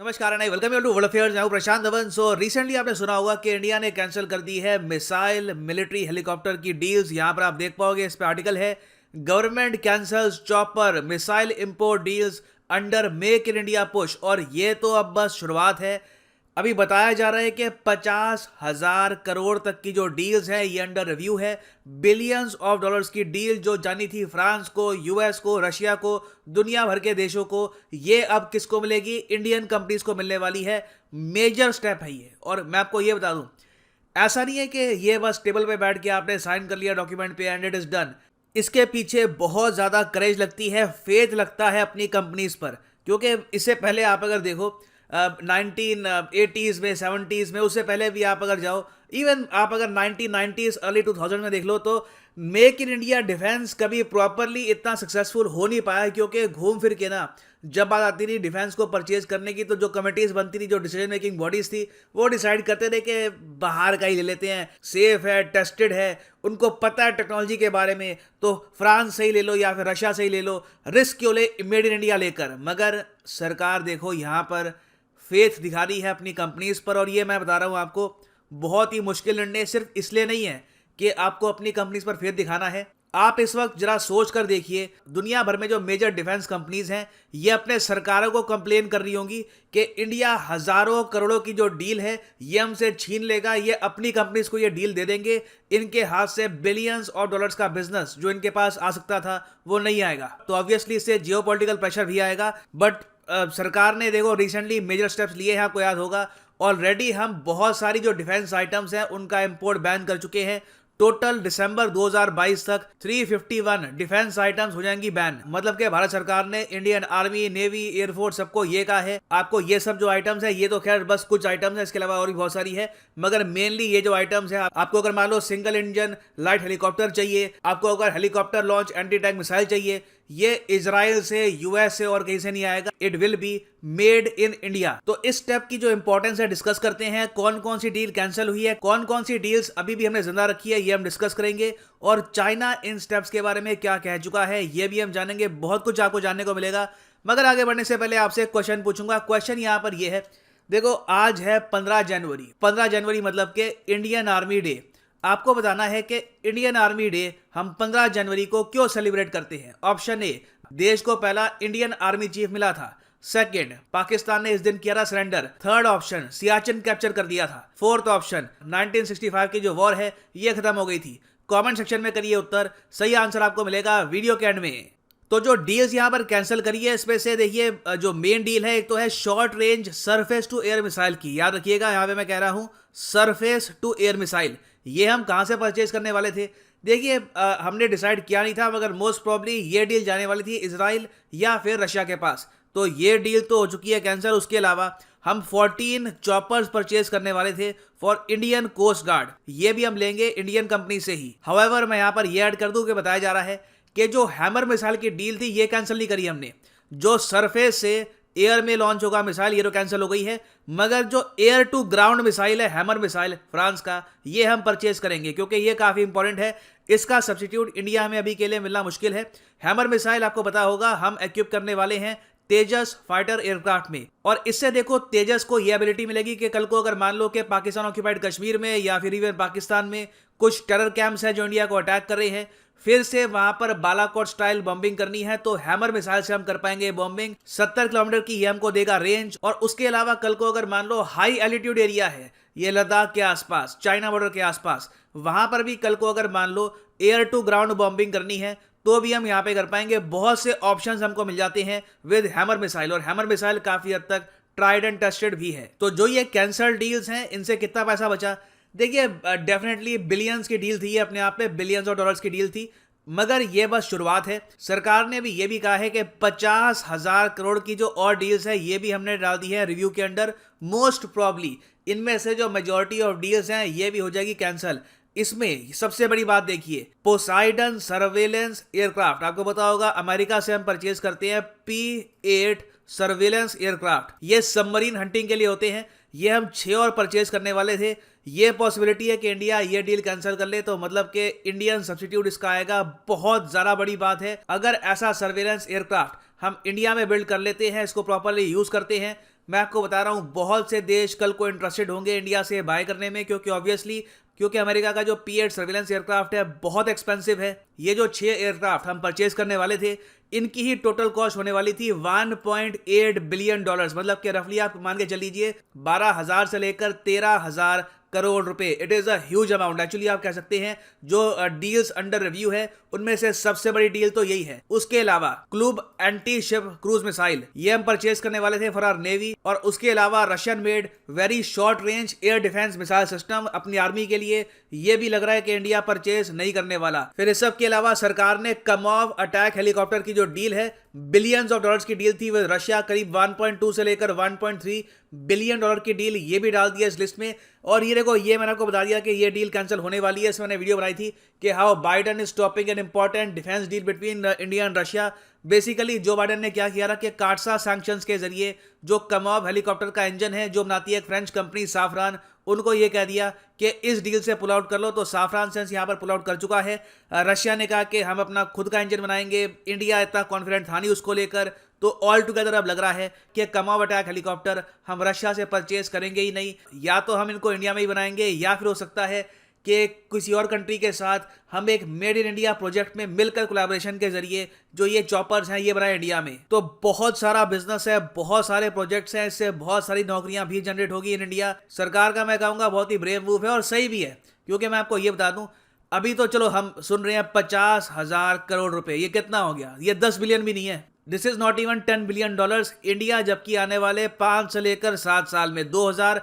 नमस्कार and welcome you to World Affairs. मैं हूं प्रशांत धवन। सो रिसेंटली आपने सुना होगा कि इंडिया ने कैंसिल कर दी है मिसाइल मिलिट्री हेलीकॉप्टर की डील्स। यहां पर आप देख पाओगे, इस पे आर्टिकल है, government cancels chopper missile import deals under make in India push. और ये तो अब बस शुरुआत है। अभी बताया जा रहा है कि 50,000 करोड़ तक की जो डील्स है ये अंडर रिव्यू है। बिलियंस ऑफ डॉलर्स की डील जो जानी थी फ्रांस को, यूएस को, रशिया को, दुनिया भर के देशों को, ये अब किसको मिलेगी? इंडियन कंपनीज को मिलने वाली है। मेजर स्टेप है ये। और मैं आपको ये बता दूं, ऐसा नहीं है कि ये बस टेबल पे बैठ के आपने साइन कर लिया डॉक्यूमेंट पे एंड इट इज डन। इसके पीछे बहुत ज्यादा करेज लगती है, फेथ लगता है अपनी कंपनीज पर। क्योंकि इससे पहले आप अगर देखो 1980s में, 70s में, उससे पहले भी आप अगर जाओ, इवन आप अगर 1990s अर्ली 2000 में देख लो, तो मेक इन इंडिया डिफेंस कभी प्रॉपरली इतना सक्सेसफुल हो नहीं पाया। क्योंकि घूम फिर के ना जब बात आती थी डिफेंस को परचेज करने की, तो जो कमिटीज बनती थी, जो डिसीजन मेकिंग बॉडीज थी, वो डिसाइड करते थे कि बाहर का ही ले लेते हैं, सेफ है, टेस्टेड है, उनको पता है टेक्नोलॉजी के बारे में, तो फ्रांस से ही ले लो या फिर रशिया से ही ले लो, रिस्क क्यों ले मेड इन इंडिया लेकर। मगर सरकार देखो यहाँ पर फेथ दिखा रही है अपनी कंपनीज पर। और ये मैं बता रहा हूं आपको, बहुत ही मुश्किल निर्णय सिर्फ इसलिए नहीं है कि आपको अपनी कंपनीज पर फेथ दिखाना है। आप इस वक्त जरा सोच कर देखिए, दुनिया भर में जो मेजर डिफेंस कंपनीज हैं ये अपने सरकारों को कंप्लेन कर रही होंगी कि इंडिया हजारों करोड़ों की जो डील है ये हमसे छीन लेगा, ये अपनी कंपनीज को ये डील दे देंगे, इनके हाथ से बिलियंस ऑफ डॉलर्स का बिजनेस जो इनके पास आ सकता था वो नहीं आएगा। तो ऑब्वियसली इससे जियोपॉलिटिकल प्रेशर भी आएगा। बट सरकार ने देखो रिसेंटली मेजर स्टेप्स लिए हैं, आपको याद होगा। ऑलरेडी हम बहुत सारी जो डिफेंस आइटम्स हैं उनका इंपोर्ट बैन कर चुके हैं। टोटल दिसंबर 2022 तक 351 डिफेंस आइटम्स हो जाएंगी बैन। मतलब कि भारत सरकार ने इंडियन आर्मी, नेवी, एयरफोर्स सबको ये कहा है, आपको ये सब जो आइटम्स है, ये तो खैर बस कुछ आइटम्स है, इसके अलावा और भी बहुत सारी है, मगर मेनली ये जो आइटम्स है, आपको अगर मान लो सिंगल इंजन लाइट हेलीकॉप्टर चाहिए, आपको अगर helicopter launch anti tank missile चाहिए, ये इजराइल से, यूएस से और कहीं से नहीं आएगा। It will be made in India. तो इस स्टेप की जो इंपॉर्टेंस है डिस्कस करते हैं। कौन कौन सी डील कैंसिल हुई है, कौन कौन सी डील्स अभी भी हमने जिंदा रखी है, ये हम डिस्कस करेंगे। और चाइना इन स्टेप्स के बारे में क्या कह चुका है ये भी हम जानेंगे। बहुत कुछ आपको जानने को मिलेगा। मगर आगे बढ़ने से पहले आपसे एक क्वेश्चन पूछूंगा। क्वेश्चन यहां पर यह है, देखो आज है 15 जनवरी। 15 जनवरी मतलब के इंडियन आर्मी डे। आपको बताना है कि इंडियन आर्मी डे हम 15 जनवरी को क्यों सेलिब्रेट करते हैं। ऑप्शन ए, देश को पहला इंडियन आर्मी चीफ मिला था। सेकंड, पाकिस्तान ने इस दिन किया था surrender. Third option, Siachen capture कर दिया था। फोर्थ ऑप्शन, 1965 की जो वॉर है ये खत्म हो गई थी। कमेंट सेक्शन में करिए उत्तर। सही आंसर आपको मिलेगा वीडियो के एंड में। तो जो डील्स यहां पर कैंसिल करी है, इसमें से देखिए जो मेन डील है, एक तो है short range surface to air missile की। याद रखिएगा, यहां पे मैं कह रहा हूं सरफेस टू एयर मिसाइल। ये हम कहां से परचेज करने वाले थे? देखिए हमने डिसाइड किया नहीं था, मगर मोस्ट प्रॉब्ली ये डील जाने वाली थी इजराइल या फिर रशिया के पास। तो ये डील तो हो चुकी है कैंसिल। उसके अलावा हम 14 चॉपर्स परचेज करने वाले थे फॉर इंडियन कोस्ट गार्ड। ये भी हम लेंगे इंडियन कंपनी से ही। हाउएवर मैं यहां पर ये ऐड कर दूं कि बताया जा रहा है कि जो हैमर मिसाइल की डील थी ये कैंसिल नहीं करी हमने। जो सरफेस से एयर में लॉन्च होगा मिसाइल, ये तो कैंसिल हो गई है। मगर जो एयर टू ग्राउंड मिसाइल है, हैमर मिसाइल फ्रांस का, ये हम परचेज करेंगे क्योंकि ये काफी इंपॉर्टेंट है। इसका सब्स्टिट्यूट इंडिया में अभी के लिए मिलना मुश्किल है। हैमर मिसाइल आपको पता होगा हम इक्विप करने वाले हैं तेजस फाइटर एयरक्राफ्ट में। और इससे देखो तेजस को यह एबिलिटी मिलेगी कि कल को अगर मान लो कि पाकिस्तान ऑक्यूपाइड कश्मीर में या फिर इवन पाकिस्तान में कुछ टेरर कैंप्स हैं जो इंडिया को अटैक कर रहे हैं, फिर से वहां पर बालाकोट स्टाइल बॉम्बिंग करनी है, तो हैमर मिसाइल से हम कर पाएंगे बॉम्बिंग। 70 किलोमीटर की ये हमको देगा रेंज। और उसके अलावा कल को अगर मान लो हाई एल्टीट्यूड एरिया है, ये लद्दाख के आसपास, चाइना बॉर्डर के आसपास, वहां पर भी कल को अगर मान लो एयर टू ग्राउंड बॉम्बिंग करनी है तो भी हम यहां पे कर पाएंगे। बहुत से ऑप्शंस हमको मिल जाते हैं विद हैमर मिसाइल। और हैमर मिसाइल काफी हद तक ट्राइड एंड टेस्टेड भी है। तो जो ये कैंसल्ड डील्स हैं, इनसे कितना पैसा बचा? देखिए डेफिनेटली बिलियंस की डील थी, अपने आप में बिलियंस ऑफ डॉलर्स की डील थी। मगर ये बस शुरुआत है। सरकार ने भी ये भी कहा है कि 50,000 करोड़ की जो और डील्स है ये भी हमने डाल दी है रिव्यू के अंडर। मोस्ट प्रॉब्ली इनमें से जो मेजॉरिटी ऑफ डील्स हैं ये भी हो जाएगी कैंसिल। इसमें सबसे बड़ी बात देखिए, पोसाइडन सर्वेलेंस एयरक्राफ्ट। आपको पता होगा अमेरिका से हम परचेज करते हैं P-8 सर्वेलेंस एयरक्राफ्ट। ये सबमरीन हंटिंग के लिए होते हैं। ये हम 6 और परचेज करने वाले थे। ये पॉसिबिलिटी है कि इंडिया ये डील कैंसिल कर ले, तो मतलब कि इंडियन सब्स्टिट्यूट इसका आएगा। बहुत ज्यादा बड़ी बात है। अगर ऐसा सर्वेलेंस एयरक्राफ्ट हम इंडिया में बिल्ड कर लेते हैं, इसको प्रॉपरली यूज करते हैं, मैं आपको बता रहा हूँ बहुत से देश कल को इंटरेस्टेड होंगे इंडिया से बाय करने में, क्योंकि अमेरिका का जो P-8 सर्विलेंस एयरक्राफ्ट है बहुत एक्सपेंसिव है। ये जो 6 एयरक्राफ्ट हम परचेज करने वाले थे, इनकी ही टोटल कॉस्ट होने वाली थी $1.8 बिलियन, मतलब कि रफली आप मान के चल लीजिए 12,000 से लेकर 13,000 करोड़ रुपए। It is a huge amount. Actually आप कह सकते हैं जो डील्स अंडर रिव्यू है उनमें से सबसे बड़ी डील तो यही है। उसके अलावा club anti ship cruise missile ये हम परचेज करने वाले थे फॉर आवर नेवी, और उसके अलावा Russian made very short range air defence missile system अपनी आर्मी के लिए, ये भी लग रहा है कि इंडिया परचेज नहीं करने वाला। फिर इस सब के अलावा सरकार ने कमोव अटैक हेलीकॉप्टर की जो डील है, बिलियंस ऑफ डॉलर्स की डील थी विद रशिया, करीब 1.2 से लेकर 1.3 बिलियन डॉलर की डील, ये भी डाल दिया इस लिस्ट में। और ये देखो, ये मैंने आपको बता दिया कि ये डील कैंसिल होने वाली है। इसमें मैंने वीडियो बनाई थी कि how Biden is stopping an important defence deal between India and Russia. Basically जो बाइडन ने क्या किया था कि काटसा सैंक्शंस के जरिए जो कमोव हेलीकॉप्टर का इंजन है जो बनाती है एक फ्रेंच कंपनी साफरान, उनको ये कह दिया कि इस डील से पुल आउट कर लो। तो साफरान सेंस यहाँ पर पुल आउट कर चुका है। रशिया ने कहा कि हम अपना खुद का इंजन बनाएंगे। इंडिया इतना कॉन्फिडेंट था नहीं उसको लेकर। तो ऑल टुगेदर अब लग रहा है कि कमोव अटैक हेलीकॉप्टर हम रशिया से परचेज करेंगे ही नहीं, या तो हम इनको इंडिया में ही बनाएंगे, या फिर हो सकता है कि किसी और कंट्री के साथ हम एक मेड इन इंडिया प्रोजेक्ट में मिलकर कोलैबोरेशन के जरिए जो ये चॉपर्स हैं ये बनाए इंडिया में। तो बहुत सारा बिजनेस है, बहुत सारे प्रोजेक्ट्स हैं, इससे बहुत सारी नौकरियां भी जनरेट होगी इन इंडिया। सरकार का मैं कहूँगा बहुत ही ब्रेव मूव है और सही भी है, क्योंकि मैं आपको ये बता दूं, अभी तो चलो हम सुन रहे हैं 50,000 करोड़ रुपए, ये कितना हो गया? ये 10 बिलियन भी नहीं है। This is not even $10 billion. India जबकि आने वाले 5 से लेकर 7 साल में 2000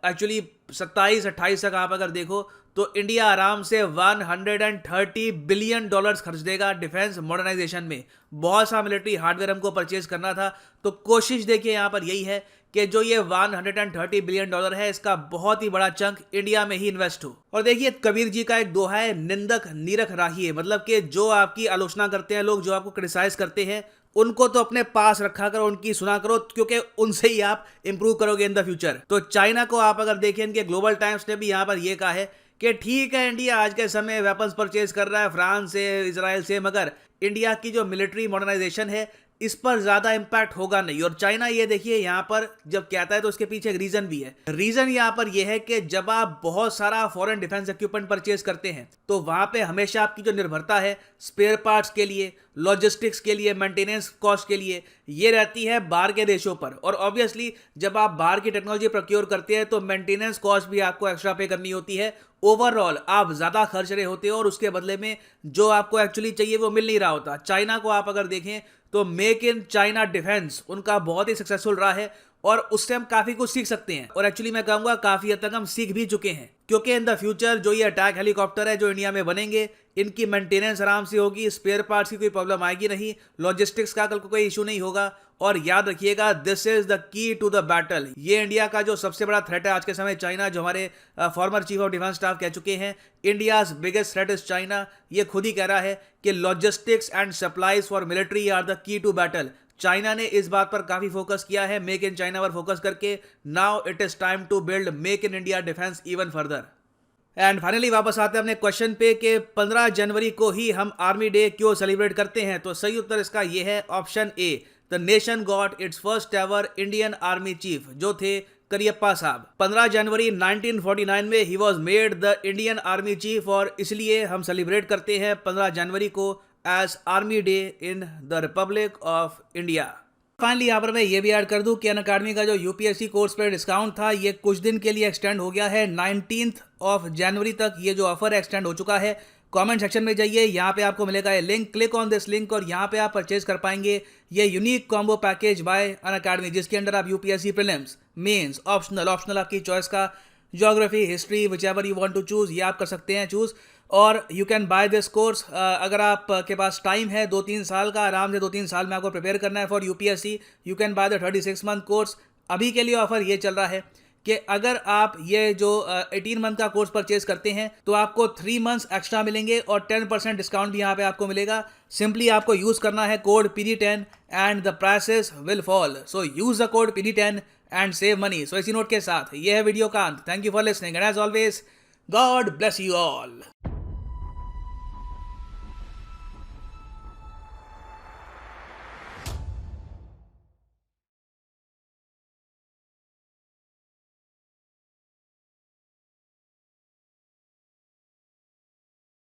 एक्चुअली 27-28 तक आप अगर देखो तो इंडिया आराम से $130 बिलियन खर्च देगा डिफेंस मॉडर्नाइजेशन में। बहुत सा मिलिट्री हार्डवेयर हमको परचेज करना था, तो कोशिश देखिए यहाँ पर यही है कि जो ये $130 बिलियन है इसका बहुत ही बड़ा चंक इंडिया में ही इन्वेस्ट हो। और देखिए कबीर जी का एक दोहा है, निंदक नीरख राहिए, मतलब कि जो आपकी आलोचना करते हैं लोग, जो आपको क्रिटिसाइज करते हैं, उनको तो अपने पास रखा करो, उनकी सुना करो, क्योंकि उनसे ही आप इंप्रूव करोगे इन द फ्यूचर। तो चाइना को आप अगर देखें, इनके ग्लोबल टाइम्स ने भी यहाँ पर यह कहा है कि ठीक है इंडिया आज के समय वेपन्स परचेज कर रहा है फ्रांस से, इजराइल से, मगर इंडिया की जो मिलिट्री मॉडर्नाइजेशन है इस पर ज्यादा इंपैक्ट होगा नहीं। और चाइना ये देखिए यहाँ पर जब कहता है तो उसके पीछे एक रीजन भी है। रीजन यहाँ पर यह है कि जब आप बहुत सारा फॉरेन डिफेंस इक्विपमेंट परचेज करते हैं तो वहां पे हमेशा आपकी जो निर्भरता है स्पेयर पार्ट्स के लिए, लॉजिस्टिक्स के लिए, मेंटेनेंस कॉस्ट के लिए, ये रहती है बाहर के देशों पर। और ऑब्वियसली जब आप बाहर की टेक्नोलॉजी प्रोक्योर करते हैं तो मेंटेनेंस कॉस्ट भी आपको एक्स्ट्रा पे करनी होती है। ओवरऑल आप ज्यादा खर्च रहे होते हो और उसके बदले में जो आपको एक्चुअली चाहिए वो मिल नहीं रहा होता। चाइना को आप अगर देखें तो मेक इन चाइना डिफेंस उनका बहुत ही सक्सेसफुल रहा है और उससे हम काफी कुछ सीख सकते हैं। और एक्चुअली मैं कहूंगा काफी हद तक हम सीख भी चुके हैं, क्योंकि इन द फ्यूचर जो ये अटैक हेलीकॉप्टर है जो इंडिया में बनेंगे, इनकी मेंटेनेंस आराम से होगी, स्पेयर पार्ट्स की कोई प्रॉब्लम आएगी नहीं, लॉजिस्टिक्स का कल को कोई इशू नहीं होगा। और याद रखिएगा, this is the key to the battle. ये इंडिया का जो सबसे बड़ा थ्रेट है आज के समय चाइना, जो हमारे former Chief of Defence Staff कह चुके हैं, India's biggest threat is China. ये खुद ही कह रहा है कि logistics and supplies for military are the key to battle. China ने इस बात पर काफी फोकस किया है, मेक इन चाइना पर फोकस करके। Now it is time to build make in India defence even further. And finally वापस आते हैं अपने क्वेश्चन पे कि 15 जनवरी को ही हम आर्मी डे क्यों सेलिब्रेट करते हैं। तो सही उत्तर इसका ये है option A, the nation got its first ever Indian Army chief, जो थे करियप्पा साहब। 15 जनवरी 1949 में ही was made the Indian Army chief, और इसलिए हम सेलिब्रेट करते हैं 15 जनवरी को as Army Day in the Republic of India. Finally यहाँ पर मैं ये भी ऐड कर दूं कि अनअकैडमी का जो यूपीएससी कोर्स पर डिस्काउंट था ये कुछ दिन के लिए एक्सटेंड हो गया है। 19 जनवरी तक ये जो ऑफर एक्सटेंड हो चुका है। कमेंट सेक्शन में जाइए, यहाँ पे आपको मिलेगा ये link, click on this link और यहाँ पे आप परचेज कर पाएंगे ये unique combo package by Unacademy, जिसके अंदर आप यूपीएससी प्रीलिम्स, मेंस, ऑप्शनल आपकी चॉइस का, geography, history, which ever you want to choose, ये आप कर सकते हैं चूज। और you can buy this course. अगर आप के पास टाइम है 2-3 साल का, आराम से 2-3 साल में आपको प्रिपेयर करना है for UPSC, you can by the 36 month course. अभी के लिए ऑफर ये चल रहा है कि अगर आप ये जो 18 मंथ का कोर्स परचेज करते हैं तो आपको 3 मंथ्स एक्स्ट्रा मिलेंगे और 10% डिस्काउंट भी यहाँ पे आपको मिलेगा। सिंपली आपको यूज करना है code PD10 and the prices will fall. So use the code PD10 and save money. So इसी नोट के साथ ये है वीडियो का अंत। Thank you for listening and as always God bless you all.